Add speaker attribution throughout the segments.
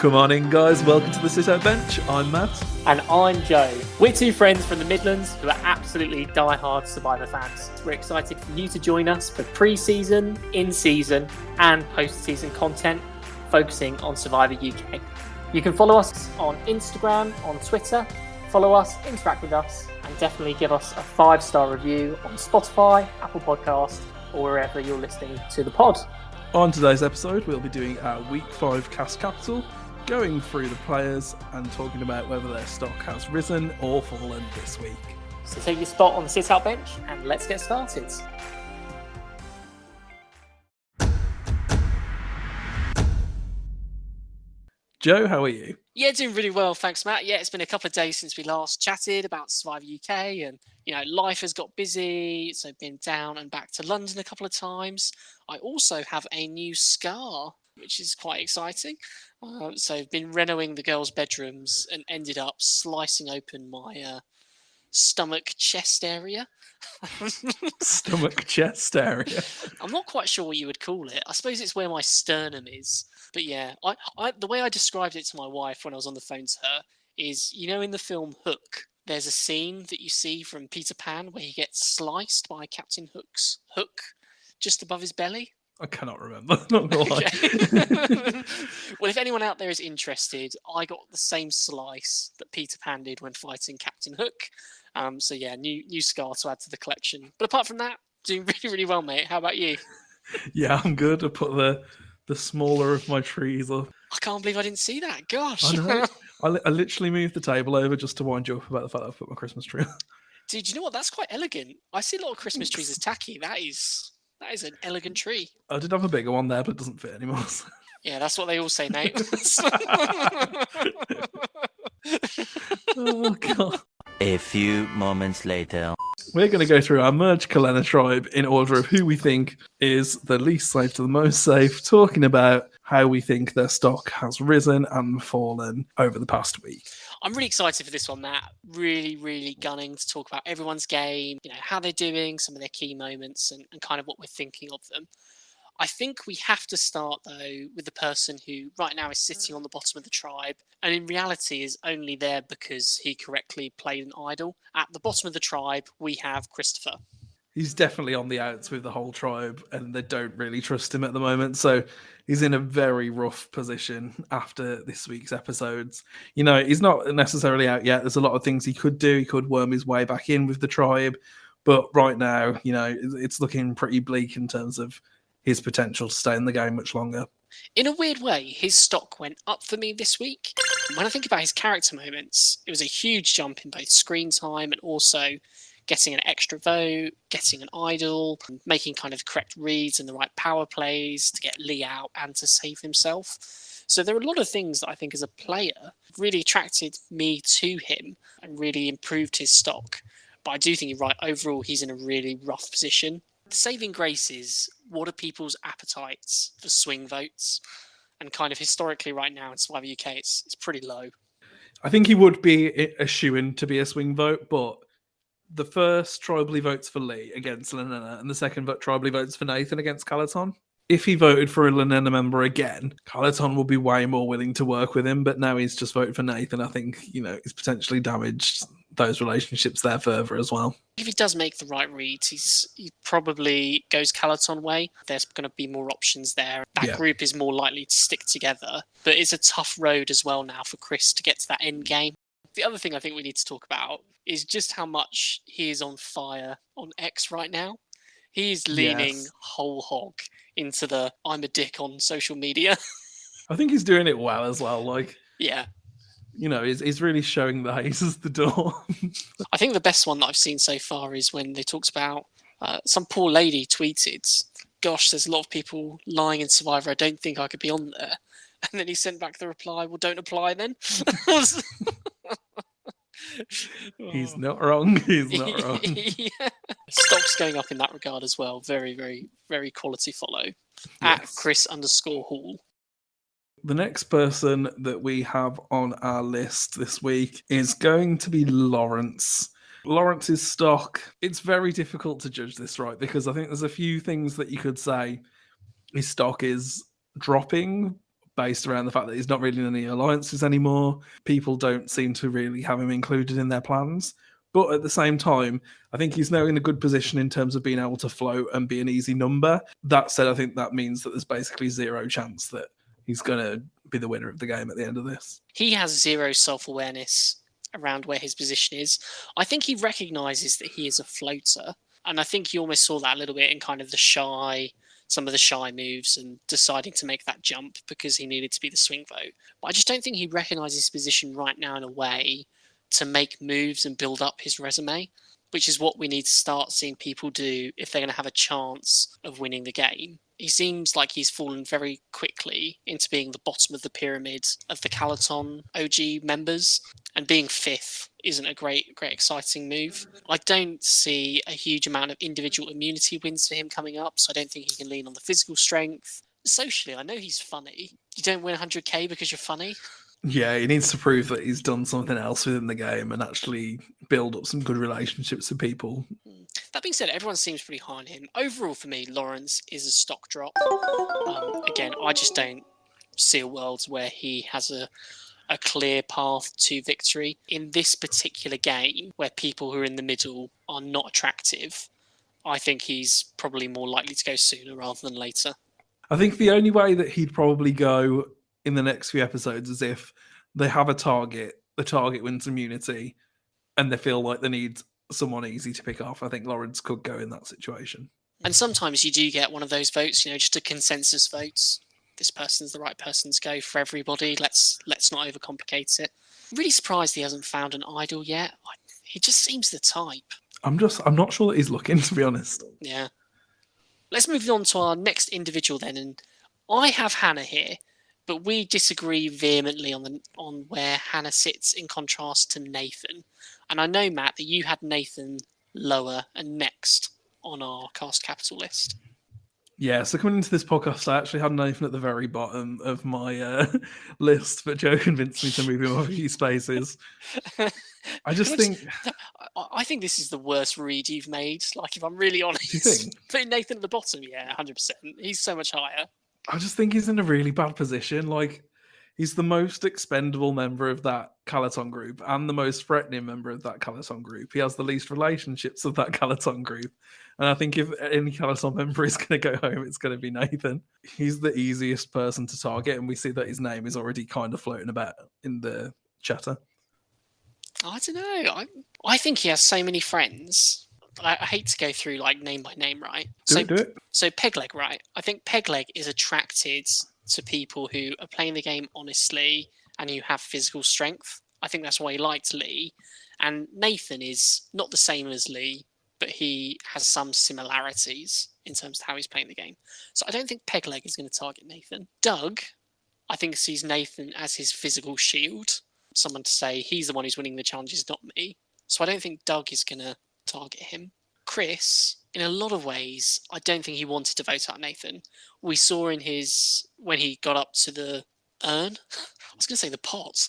Speaker 1: Come on in, guys. Welcome to the Sit Out Bench. I'm Matt.
Speaker 2: And I'm Joe. We're two friends from the Midlands who are absolutely die-hard Survivor fans. We're excited for you to join us for pre-season, in-season, and post-season content focusing on Survivor UK. You can follow us on Instagram, on Twitter, follow us, interact with us, and definitely give us a 5-star review on Spotify, Apple Podcasts, or wherever you're listening to the pod.
Speaker 1: On today's episode, we'll be doing our Week 5 Cast Capital, going through the players and talking about whether their stock has risen or fallen this week.
Speaker 2: So take your spot on the sit-out bench and let's get started.
Speaker 1: Joe, how are you?
Speaker 2: Yeah, doing really well, thanks, Matt. Yeah, it's been a couple of days since we last chatted about Survivor UK, and life has got busy, so been down and back to London a couple of times. I also have a new scar, which is quite exciting. So I've been renovating the girls' bedrooms and ended up slicing open my stomach chest area.
Speaker 1: Stomach chest area.
Speaker 2: I'm not quite sure what you would call it. I suppose it's where my sternum is. But yeah, I the way I described it to my wife when I was on the phone to her is, in the film Hook, there's a scene that you see from Peter Pan where he gets sliced by Captain Hook's hook just above his belly.
Speaker 1: I cannot remember, not gonna lie.
Speaker 2: Okay. Well, if anyone out there is interested, I got the same slice that Peter Pan did when fighting Captain Hook. So yeah, new scar to add to the collection. But apart from that, doing really, really well, mate. How about you?
Speaker 1: Yeah, I'm good. I put the smaller of my trees up.
Speaker 2: I can't believe I didn't see that. Gosh.
Speaker 1: I know. I literally moved the table over just to wind you up about the fact that I've put my Christmas tree up.
Speaker 2: Dude, you know what? That's quite elegant. I see a lot of Christmas trees as tacky. That is an elegant tree.
Speaker 1: I did have a bigger one there, but it doesn't fit anymore. So.
Speaker 2: Yeah, that's what they all say, Nate.
Speaker 1: Oh, God.
Speaker 3: A few moments later.
Speaker 1: We're going to go through our merged Kalena tribe in order of who we think is the least safe to the most safe, talking about how we think their stock has risen and fallen over the past week.
Speaker 2: I'm really excited for this one, Matt. Really, really gunning to talk about everyone's game, how they're doing, some of their key moments, and kind of what we're thinking of them. I think we have to start, though, with the person who right now is sitting on the bottom of the tribe and in reality is only there because he correctly played an idol. At the bottom of the tribe, we have Christopher.
Speaker 1: He's definitely on the outs with the whole tribe and they don't really trust him at the moment. So he's in a very rough position after this week's episodes. He's not necessarily out yet. There's a lot of things he could do. He could worm his way back in with the tribe. But right now, it's looking pretty bleak in terms of his potential to stay in the game much longer.
Speaker 2: In a weird way, his stock went up for me this week. When I think about his character moments, it was a huge jump in both screen time and also getting an extra vote, getting an idol, making kind of correct reads and the right power plays to get Lee out and to save himself. So there are a lot of things that I think as a player really attracted me to him and really improved his stock. But I do think you're right. Overall, he's in a really rough position. The saving grace is, what are people's appetites for swing votes? And kind of historically right now in Survivor UK, it's pretty low.
Speaker 1: I think he would be a shoo-in to be a swing vote, but the first tribally votes for Lee against Lenena and the second vote tribally votes for Nathan against Calaton. If he voted for a Lenena member again, Calaton will be way more willing to work with him, but now he's just voted for Nathan. I think, he's potentially damaged those relationships there further as well.
Speaker 2: If he does make the right reads, he probably goes Calaton way. There's going to be more options there. That group is more likely to stick together, but it's a tough road as well now for Chris to get to that end game. The other thing I think we need to talk about is just how much he is on fire on X right now. He is leaning whole hog into the I'm a dick on social media.
Speaker 1: I think he's doing it well as well.
Speaker 2: Yeah.
Speaker 1: He's really showing that he's the door.
Speaker 2: I think the best one that I've seen so far is when they talked about some poor lady tweeted, gosh, there's a lot of people lying in Survivor. I don't think I could be on there. And then he sent back the reply, well, don't apply then.
Speaker 1: He's not wrong. He's not wrong.
Speaker 2: Yeah. Stock's going up in that regard as well. Very, very, very quality follow. Yes. At Chris_Hall.
Speaker 1: The next person that we have on our list this week is going to be Lawrence. Lawrence's stock, it's very difficult to judge this, right? Because I think there's a few things that you could say his stock is dropping based around the fact that he's not really in any alliances anymore. People don't seem to really have him included in their plans. But at the same time, I think he's now in a good position in terms of being able to float and be an easy number. That said, I think that means that there's basically zero chance that he's going to be the winner of the game at the end of this.
Speaker 2: He has zero self-awareness around where his position is. I think he recognises that he is a floater. And I think you almost saw that a little bit in kind of some of the shy moves and deciding to make that jump because he needed to be the swing vote. But I just don't think he recognises his position right now in a way to make moves and build up his resume, which is what we need to start seeing people do if they're going to have a chance of winning the game. He seems like he's fallen very quickly into being the bottom of the pyramid of the Calaton OG members, and being fifth isn't a great exciting move. I don't see a huge amount of individual immunity wins for him coming up, so I don't think he can lean on the physical strength. Socially, I know he's funny. You don't win 100k because you're funny.
Speaker 1: Yeah, he needs to prove that he's done something else within the game and actually build up some good relationships with people.
Speaker 2: That being said, everyone seems pretty high on him. Overall, for me, Lawrence is a stock drop. Again, I just don't see a world where he has a clear path to victory. In this particular game, where people who are in the middle are not attractive, I think he's probably more likely to go sooner rather than later.
Speaker 1: I think the only way that he'd probably go in the next few episodes is if they have a target, the target wins immunity, and they feel like they need someone easy to pick off. I think Lawrence could go in that situation.
Speaker 2: And sometimes you do get one of those votes, just a consensus votes. This person's the right person to go for everybody. Let's not overcomplicate it. I'm really surprised he hasn't found an idol yet. He just seems the type.
Speaker 1: I'm not sure that he's looking, to be honest.
Speaker 2: Yeah. Let's move on to our next individual then. And I have Hannah here, but we disagree vehemently on where Hannah sits in contrast to Nathan. And I know, Matt, that you had Nathan lower and next on our cast capital list.
Speaker 1: Yeah, so coming into this podcast, I actually had Nathan at the very bottom of my list, but Joe convinced me to move him up a few spaces. I
Speaker 2: think this is the worst read you've made. Like, if I'm really honest,
Speaker 1: do you think?
Speaker 2: Putting Nathan at the bottom, yeah, 100%. He's so much higher.
Speaker 1: I just think he's in a really bad position. Like, he's the most expendable member of that Calaton group and the most threatening member of that Calaton group. He has the least relationships of that Calaton group. And I think if any Calaton member is going to go home, it's going to be Nathan. He's the easiest person to target, and we see that his name is already kind of floating about in the chatter.
Speaker 2: I don't know. I think he has so many friends. I hate to go through like name by name, right?
Speaker 1: Do it.
Speaker 2: So Pegleg, right? I think Pegleg is attracted to people who are playing the game honestly and who have physical strength. I think that's why he liked Lee. And Nathan is not the same as Lee, but he has some similarities in terms of how he's playing the game. So I don't think Pegleg is going to target Nathan. Doug, I think, sees Nathan as his physical shield. Someone to say he's the one who's winning the challenges, not me. So I don't think Doug is going to target him. Chris, in a lot of ways, I don't think he wanted to vote out Nathan. We saw in when he got up to the urn, I was going to say the pot.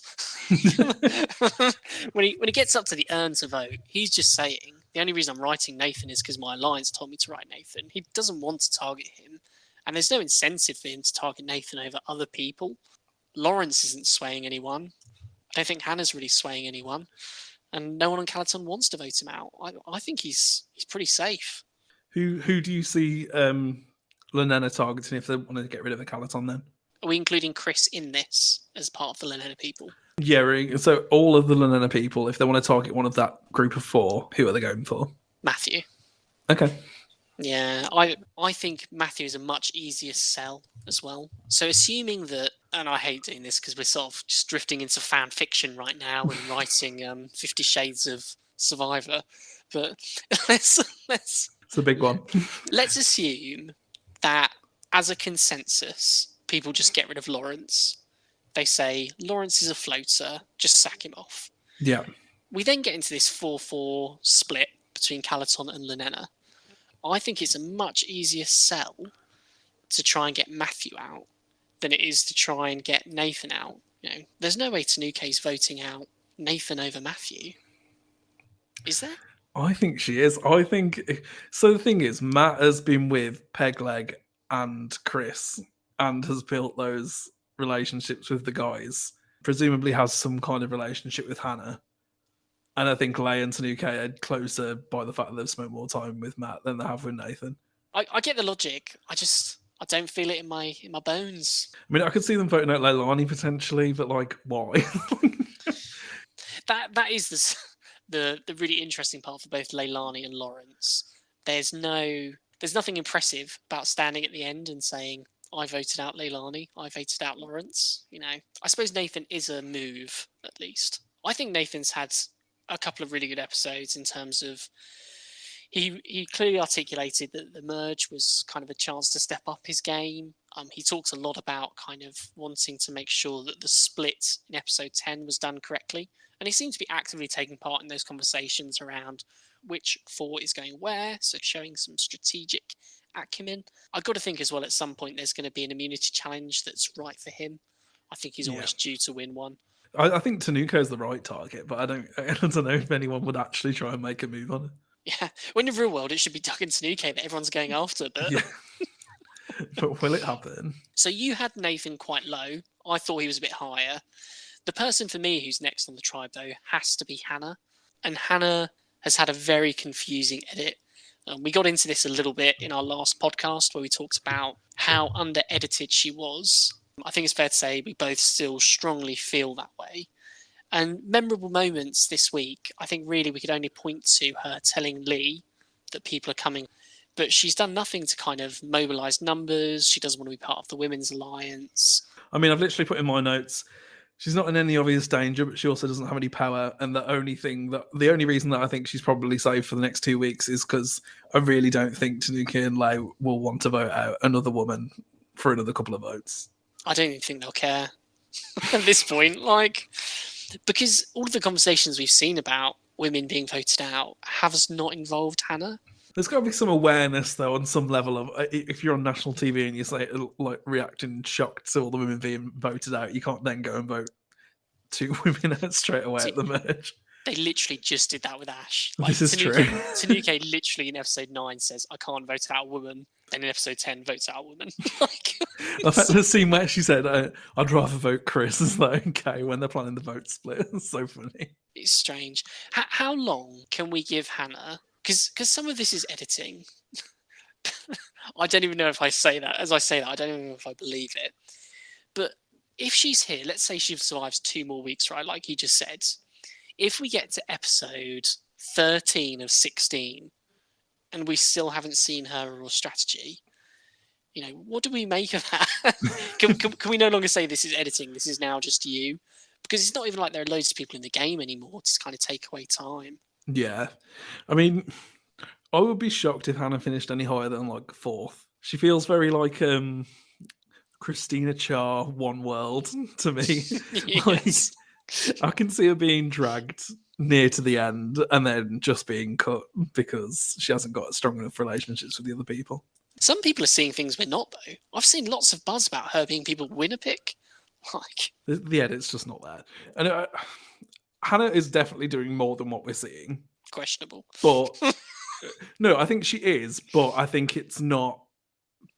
Speaker 2: when he gets up to the urn to vote, he's just saying, the only reason I'm writing Nathan is because my alliance told me to write Nathan. He doesn't want to target him. And there's no incentive for him to target Nathan over other people. Lawrence isn't swaying anyone. I don't think Hannah's really swaying anyone. And no one on Calaton wants to vote him out. I think he's pretty safe.
Speaker 1: Who do you see Lenena targeting if they want to get rid of the Calaton then?
Speaker 2: Are we including Chris in this as part of the Lenena people?
Speaker 1: Yeah, so all of the Lenena people, if they want to target one of that group of 4, who are they going for?
Speaker 2: Matthew.
Speaker 1: Okay.
Speaker 2: Yeah, I think Matthew is a much easier sell as well. So assuming that, and I hate doing this because we're sort of just drifting into fan fiction right now and writing 50 Shades of Survivor, but let's
Speaker 1: it's a big one.
Speaker 2: Let's assume that as a consensus, people just get rid of Lawrence. They say Lawrence is a floater, just sack him off.
Speaker 1: Yeah.
Speaker 2: We then get into this 4-4 split between Calaton and Lenena. I think it's a much easier sell to try and get Matthew out than it is to try and get Nathan out. There's no way Tanuke's voting out Nathan over Matthew. Is there?
Speaker 1: I think she is. I think so. The thing is, Matt has been with Pegleg and Chris and has built those relationships with the guys, presumably has some kind of relationship with Hannah. And I think Leigh and Tanuke are closer by the fact that they've spent more time with Matt than they have with Nathan.
Speaker 2: I get the logic. I don't feel it in my bones.
Speaker 1: I mean, I could see them voting out Leilani potentially, but like, why?
Speaker 2: That is the really interesting part for both Leilani and Lawrence. There's nothing impressive about standing at the end and saying, I voted out Leilani, I voted out Lawrence. You know, I suppose Nathan is a move, at least. I think Nathan's had a couple of really good episodes in terms of he clearly articulated that the merge was kind of a chance to step up his game. He talks a lot about kind of wanting to make sure that the split in episode 10 was done correctly. And he seems to be actively taking part in those conversations around which four is going where, so showing some strategic acumen. I've got to think as well at some point there's going to be an immunity challenge that's right for him. I think he's almost due to win one.
Speaker 1: I think Tanuko is the right target, but I don't know if anyone would actually try and make a move on it.
Speaker 2: Yeah, when in the real world it should be Doug and Tanuke that everyone's going after, but...
Speaker 1: Yeah. But will it happen?
Speaker 2: So you had Nathan quite low. I thought he was a bit higher. The person for me who's next on the tribe, though, has to be Hannah. And Hannah has had a very confusing edit. We got into this a little bit in our last podcast where we talked about how under-edited she was. I think it's fair to say we both still strongly feel that way. And memorable moments this week, I think really we could only point to her telling Lee that people are coming. But she's done nothing to kind of mobilise numbers. She doesn't want to be part of the Women's Alliance.
Speaker 1: I mean, I've literally put in my notes, she's not in any obvious danger, but she also doesn't have any power. And the only reason that I think she's probably safe for the next 2 weeks is because I really don't think Tanuki and Leigh will want to vote out another woman for another couple of votes.
Speaker 2: I don't even think they'll care at this point. Because all of the conversations we've seen about women being voted out have not involved Hannah.
Speaker 1: There's got to be some awareness, though, on some level of if you're on national TV and you say like reacting shocked to all the women being voted out, you can't then go and vote 2 women out straight away at the merge.
Speaker 2: They literally just did that with Ash.
Speaker 1: This is true.
Speaker 2: Tanuke literally in episode 9 says, I can't vote out a woman. Then in episode 10 votes out a woman.
Speaker 1: I bet the scene where she said, I'd rather vote Chris is like, okay, when they're planning the vote split. It's so funny.
Speaker 2: It's strange. How long can we give Hannah? Because some of this is editing. I don't even know if I say that. As I say that, I don't even know if I believe it. But if she's here, let's say she survives 2 more weeks, right? Like he just said. If we get to episode 13 of 16 and we still haven't seen her or strategy, you know, what do we make of that? can we no longer say this is editing? This is now just you? Because it's not even like there are loads of people in the game anymore to kind of take away time.
Speaker 1: Yeah. I mean, I would be shocked if Hannah finished any higher than like 4th. She feels very like Christina Char, One World to me.
Speaker 2: Yes.
Speaker 1: I can see her being dragged near to the end and then just being cut because she hasn't got strong enough relationships with the other people.
Speaker 2: Some people are seeing things we're not, though. I've seen lots of buzz about her being people win a pick.
Speaker 1: The edit's just not there. And Hannah is definitely doing more than what we're seeing.
Speaker 2: Questionable.
Speaker 1: But no, I think she is, but I think it's not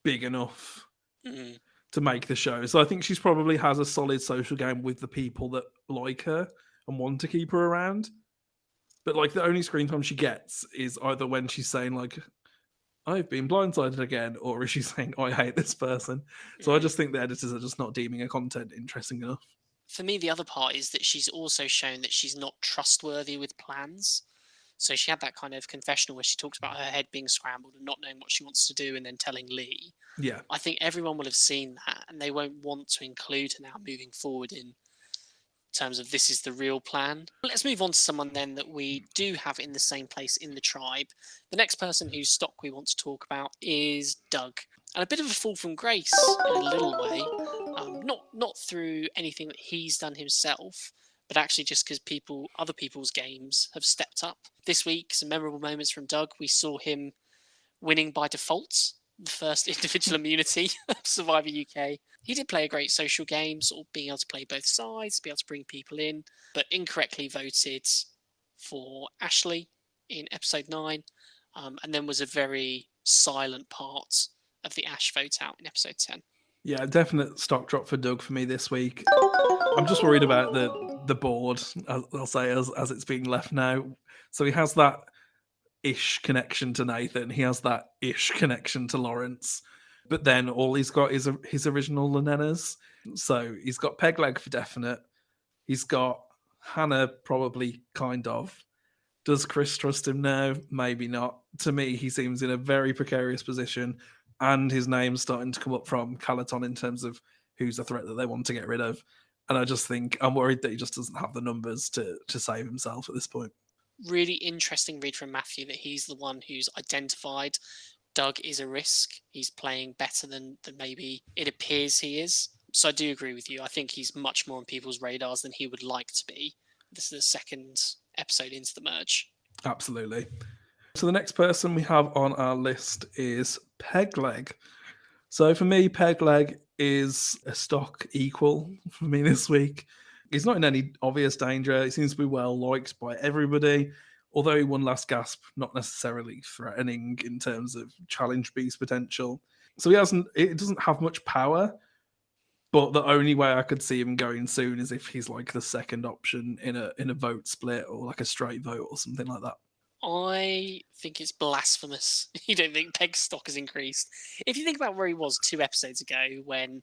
Speaker 1: big enough to make the show. So I think she's probably has a solid social game with the people that like her and want to keep her around. But like the only screen time she gets is either when she's saying like, I've been blindsided again, or is she saying, I hate this person? So I just think the editors are just not deeming her content interesting enough.
Speaker 2: For me, the other part is that she's also shown that she's not trustworthy with plans. So she had that kind of confessional where she talks about her head being scrambled and not knowing what she wants to do and then telling Lee.
Speaker 1: Yeah.
Speaker 2: I think everyone will have seen that and they won't want to include her now moving forward in terms of this is the real plan. Let's move on to someone then that we do have in the same place in the tribe. The next person whose stock we want to talk about is Doug. And a bit of a fall from grace in a little way. Not through anything that he's done himself, but actually just because other people's games have stepped up. This week, some memorable moments from Doug. We saw him winning by default, the first individual immunity of Survivor UK. He did play a great social game, sort of being able to play both sides, be able to bring people in, but incorrectly voted for Ashley in episode 9, and then was a very silent part of the Ash vote out in episode 10.
Speaker 1: Yeah, definite stock drop for Doug for me this week. I'm just worried about the board, I'll say, as it's being left now. So he has that ish connection to Nathan. He has that ish connection to Lawrence. But then all he's got is his original Lenenas. So he's got Pegleg for definite. He's got Hannah probably kind of. Does Chris trust him now? Maybe not. To me, he seems in a very precarious position, and his name's starting to come up from Calaton in terms of who's a threat that they want to get rid of. And I just think I'm worried that he just doesn't have the numbers to save himself at this point.
Speaker 2: Really interesting read from Matthew that he's the one who's identified Doug is a risk. He's playing better than maybe it appears he is. So I do agree with you. I think he's much more on people's radars than he would like to be. This is the second episode into the merge.
Speaker 1: Absolutely. So the next person we have on our list is Pegleg. So for me, Pegleg is a stock equal for me this week. He's not in any obvious danger. He seems to be well liked by everybody. Although he won last gasp, not necessarily threatening in terms of challenge beast potential. So it doesn't have much power, but the only way I could see him going soon is if he's like the second option in a vote split or like a straight vote or something like that.
Speaker 2: I think it's blasphemous. You don't think Peg's stock has increased? If you think about where he was 2 episodes ago when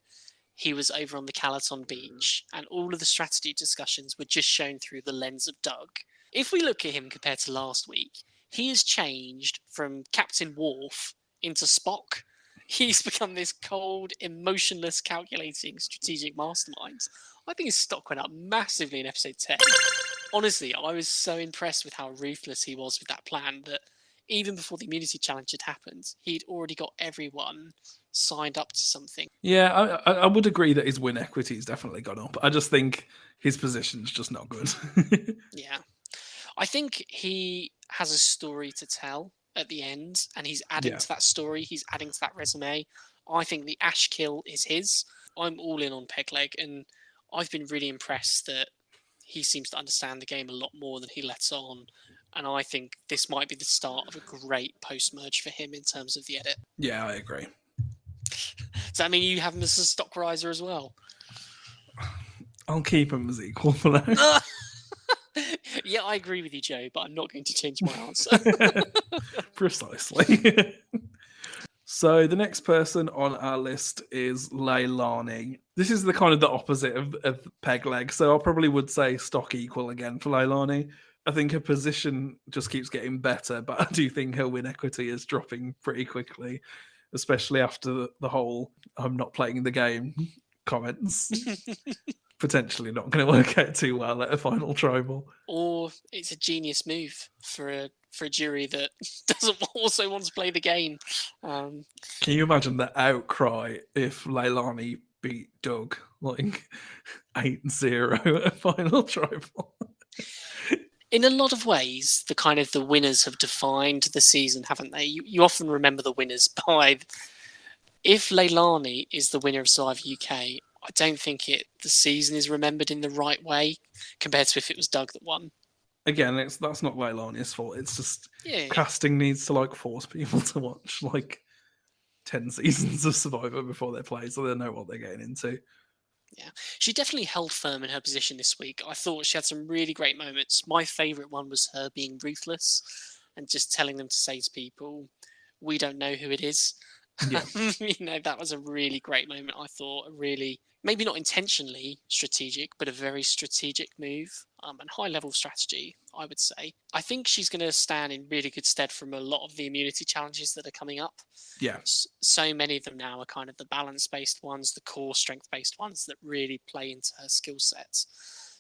Speaker 2: he was over on the Calaton beach and all of the strategy discussions were just shown through the lens of Doug. If we look at him compared to last week, he has changed from Captain Worf into Spock. He's become this cold, emotionless, calculating, strategic mastermind. I think his stock went up massively in episode 10. Honestly, I was so impressed with how ruthless he was with that plan that even before the immunity challenge had happened, he'd already got everyone signed up to something.
Speaker 1: Yeah, I would agree that his win equity has definitely gone up. I just think his position's just not good.
Speaker 2: Yeah. I think he has a story to tell at the end, and he's adding to that story. He's adding to that resume. I think the Ash kill is his. I'm all in on Pegleg, and I've been really impressed that he seems to understand the game a lot more than he lets on. And I think this might be the start of a great post-merge for him in terms of the edit.
Speaker 1: Yeah, I agree.
Speaker 2: Does that mean you have him as a stock riser as well?
Speaker 1: I'll keep him as equal for now.
Speaker 2: Yeah, I agree with you, Joe, but I'm not going to change my answer.
Speaker 1: Precisely. So the next person on our list is Leilani. This is the kind of the opposite of Pegleg. So I probably would say stock equal again for Leilani. I think her position just keeps getting better, but I do think her win equity is dropping pretty quickly, especially after the whole "I'm not playing the game" comments. Potentially not going to work out too well at a final tribal.
Speaker 2: Or it's a genius move for a jury that doesn't also want to play the game.
Speaker 1: Can you imagine the outcry if Leilani beat Doug like 8-0 at a final tribal?
Speaker 2: In a lot of ways, the winners have defined the season, haven't they? You often remember the winners by... If Leilani is the winner of Survivor UK, I don't think the season is remembered in the right way compared to if it was Doug that won.
Speaker 1: Again, that's not Leilani's fault. It's just casting needs to force people to watch 10 seasons of Survivor before they play, so they know what they're getting into.
Speaker 2: Yeah, she definitely held firm in her position this week. I thought she had some really great moments. My favourite one was her being ruthless and just telling them to say to people, "We don't know who it is." Yeah. That was a really great moment. I thought a really, maybe not intentionally strategic, but a very strategic move and high level strategy, I would say. I think she's going to stand in really good stead from a lot of the immunity challenges that are coming up.
Speaker 1: Yeah.
Speaker 2: So many of them now are kind of the balance-based ones, the core strength-based ones that really play into her skill sets.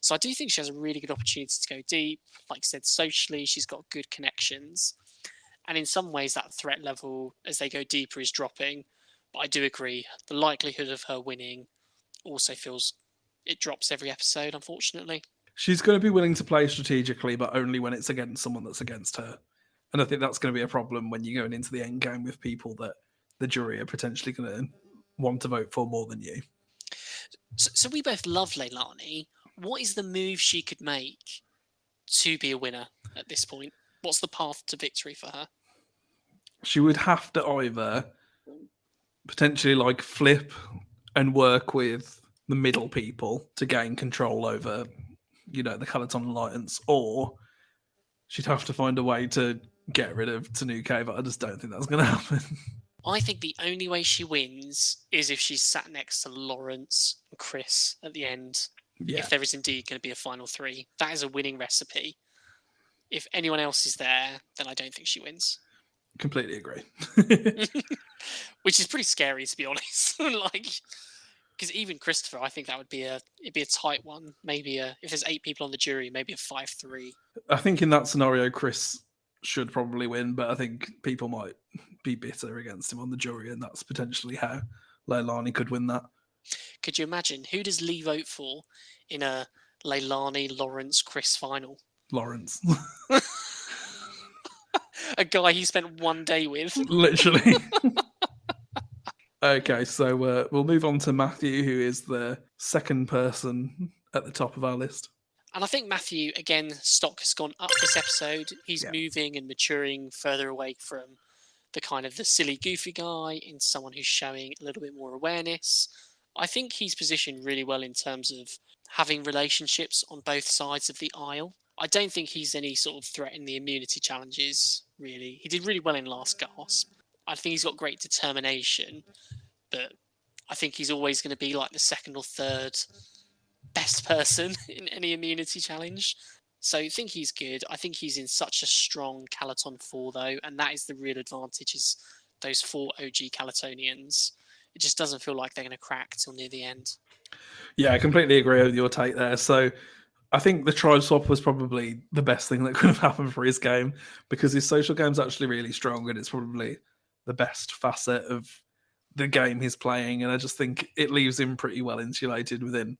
Speaker 2: So I do think she has a really good opportunity to go deep. Like I said, socially, she's got good connections. And in some ways, that threat level, as they go deeper, is dropping. But I do agree, the likelihood of her winning also feels it drops every episode, unfortunately.
Speaker 1: She's going to be willing to play strategically, but only when it's against someone that's against her. And I think that's going to be a problem when you're going into the end game with people that the jury are potentially going to want to vote for more than you.
Speaker 2: So we both love Leilani. What is the move she could make to be a winner at this point? What's the path to victory for her?
Speaker 1: She would have to either potentially flip and work with the middle people to gain control over, the Calaton Alliance, or she'd have to find a way to get rid of Tanuke, but I just don't think that's going to happen.
Speaker 2: I think the only way she wins is if she's sat next to Lawrence and Chris at the end.
Speaker 1: Yeah,
Speaker 2: If there is indeed going to be a final three, that is a winning recipe. If anyone else is there, then I don't think she wins.
Speaker 1: completely agree.
Speaker 2: Which is pretty scary, to be honest. Because even Christopher, I think that would be it'd be a tight one. Maybe if there's 8 people on the jury, maybe a 5-3.
Speaker 1: I think in that scenario, Chris should probably win, but I think people might be bitter against him on the jury, and that's potentially how Leilani could win that.
Speaker 2: Could you imagine? Who does Lee vote for in a Leilani, Lawrence, Chris final?
Speaker 1: Lawrence.
Speaker 2: A guy he spent one day with.
Speaker 1: Literally. Okay, so we'll move on to Matthew, who is the second person at the top of our list.
Speaker 2: And I think Matthew, again, stock has gone up this episode. He's moving and maturing further away from the kind of the silly, goofy guy into someone who's showing a little bit more awareness. I think he's positioned really well in terms of having relationships on both sides of the aisle. I don't think he's any sort of threat in the immunity challenges, really. He did really well in Last Gasp. I think he's got great determination, but I think he's always going to be like the second or third best person in any immunity challenge. So I think he's good. I think he's in such a strong Calaton 4, though, and that is the real advantage, is those 4 OG Calatonians. It just doesn't feel like they're going to crack till near the end.
Speaker 1: Yeah, I completely agree with your take there. So I think the tribe swap was probably the best thing that could have happened for his game, because his social game's actually really strong, and it's probably the best facet of the game he's playing. And I just think it leaves him pretty well insulated within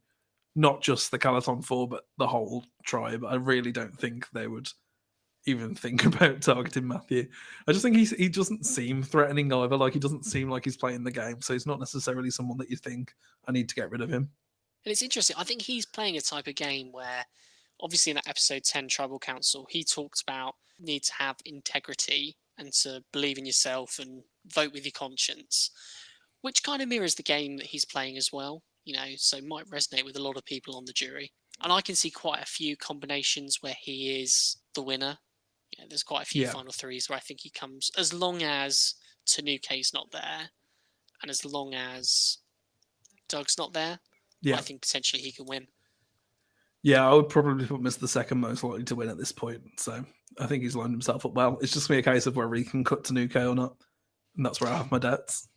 Speaker 1: not just the Calaton 4, but the whole tribe. I really don't think they would even think about targeting Matthew. I just think he doesn't seem threatening either. Like, he doesn't seem like he's playing the game, so he's not necessarily someone that you think, I need to get rid of him.
Speaker 2: And it's interesting. I think he's playing a type of game where, obviously in that episode 10 Tribal Council, he talked about need to have integrity and to believe in yourself and vote with your conscience, which kind of mirrors the game that he's playing as well, so might resonate with a lot of people on the jury. And I can see quite a few combinations where he is the winner. There's quite a few final threes where I think he comes, as long as Tanuke's not there and as long as Doug's not there. I think potentially he can win. Yeah,
Speaker 1: I would probably put him as the second most likely to win at this point. So I think he's lined himself up well. It's just going to be a case of whether he can cut Tanuke or not. And that's where I have my doubts.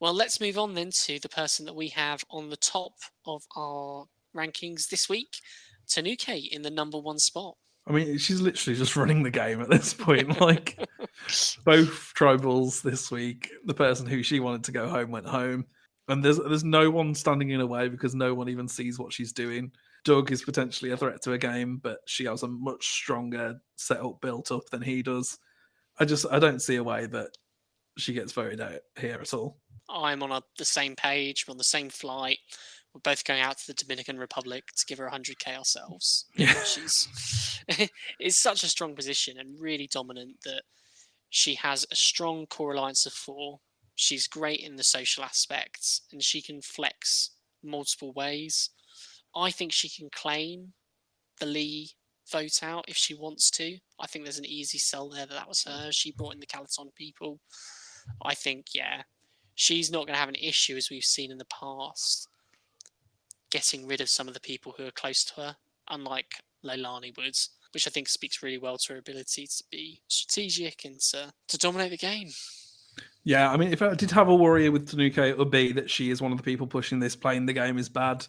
Speaker 2: Well, let's move on then to the person that we have on the top of our rankings this week, Tanuke in the number 1 spot.
Speaker 1: I mean, she's literally just running the game at this point. Like, both tribals this week, the person who she wanted to go home went home. And there's no one standing in her way because no one even sees what she's doing. Doug is potentially a threat to her game, but she has a much stronger setup built up than he does. I don't see a way that she gets voted out here at all.
Speaker 2: I'm on the same page. We're on the same flight. We're both going out to the Dominican Republic to give her 100k ourselves.
Speaker 1: Yeah.
Speaker 2: It's such a strong position and really dominant that she has a strong core alliance of 4. She's great in the social aspects and she can flex multiple ways. I think she can claim the Lee vote out if she wants to. I think there's an easy sell there that was her. She brought in the Calaton people. I think, she's not going to have an issue, as we've seen in the past, getting rid of some of the people who are close to her, unlike Leilani would, which I think speaks really well to her ability to be strategic and to dominate the game.
Speaker 1: Yeah, I mean, if I did have a worry with Tanuke, it would be that she is one of the people pushing this playing the game is bad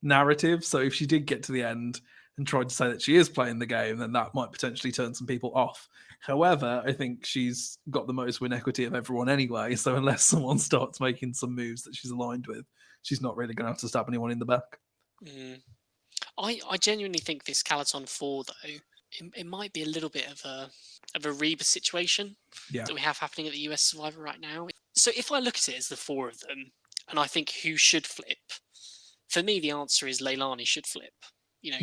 Speaker 1: narrative. So if she did get to the end and tried to say that she is playing the game, then that might potentially turn some people off. However, I think she's got the most win equity of everyone anyway. So unless someone starts making some moves that she's aligned with, she's not really going to have to stab anyone in the back.
Speaker 2: I genuinely think this Calaton 4, though, it might be a little bit of a Reba situation that we have happening at the US Survivor right now. So if I look at it as the 4 of them, and I think who should flip, for me the answer is Leilani should flip.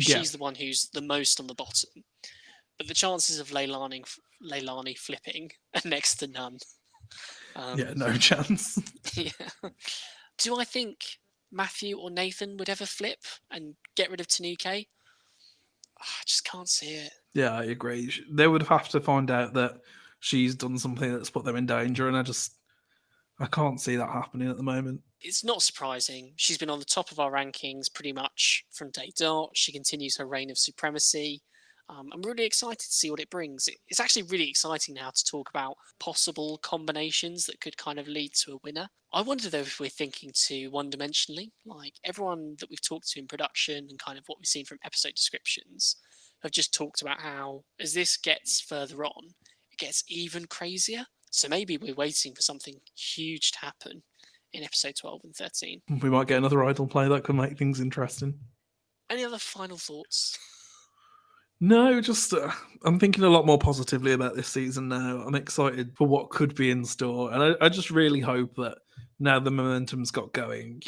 Speaker 2: She's the one who's the most on the bottom. But the chances of Leilani flipping are next to none.
Speaker 1: No chance.
Speaker 2: Do I think Matthew or Nathan would ever flip and get rid of Tanuke? I just can't see it.
Speaker 1: Yeah, I agree. They would have to find out that she's done something that's put them in danger, and I can't see that happening at the moment.
Speaker 2: It's not surprising. She's been on the top of our rankings pretty much from day dot. She continues her reign of supremacy. I'm really excited to see what it brings. It's actually really exciting now to talk about possible combinations that could kind of lead to a winner. I wonder though if we're thinking too one-dimensionally, like everyone that we've talked to in production and kind of what we've seen from episode descriptions have just talked about how as this gets further on, it gets even crazier. So maybe we're waiting for something huge to happen in episode 12 and 13.
Speaker 1: We might get another idol play that could make things interesting.
Speaker 2: Any other final thoughts?
Speaker 1: No, just I'm thinking a lot more positively about this season now. I'm excited for what could be in store, and I just really hope that now the momentum's got going,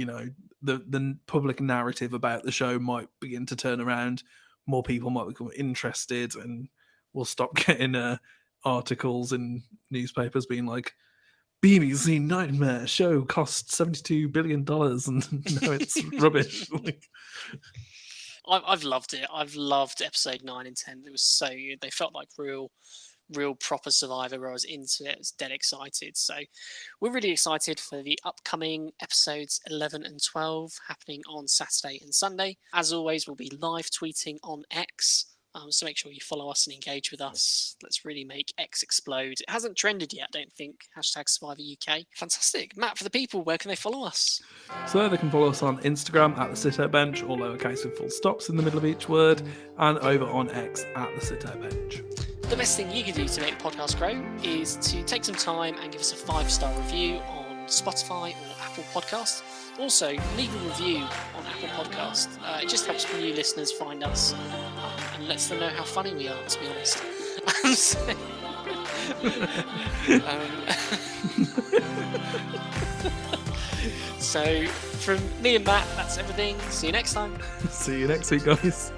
Speaker 1: the public narrative about the show might begin to turn around. More people might become interested, and we'll stop getting articles in newspapers being like, BBC Nightmare show cost $72 billion, and no, it's rubbish.
Speaker 2: I've loved it. I've loved episode 9 and 10. It was so good. They felt like real proper Survivor where I was into it. I was dead excited. So we're really excited for the upcoming episodes 11 and 12 happening on Saturday and Sunday. As always, we'll be live tweeting on X. So make sure you follow us and engage with us. Let's really make X explode. It hasn't trended yet, I don't think. #Survivor UK. Fantastic. Matt, for the people, where can they follow us?
Speaker 1: So they can follow us on Instagram at the Sit-Out Bench, all lowercase with full stops in the middle of each word, and over on X at the Sit-Out Bench.
Speaker 2: The best thing you can do to make the podcast grow is to take some time and give us a 5-star review on Spotify or Apple Podcasts. Also, leave a review on Apple Podcasts. It just helps new listeners find us and lets them know how funny we are, to be honest. So, from me and Matt, that's everything. See you next time.
Speaker 1: See you next week, guys.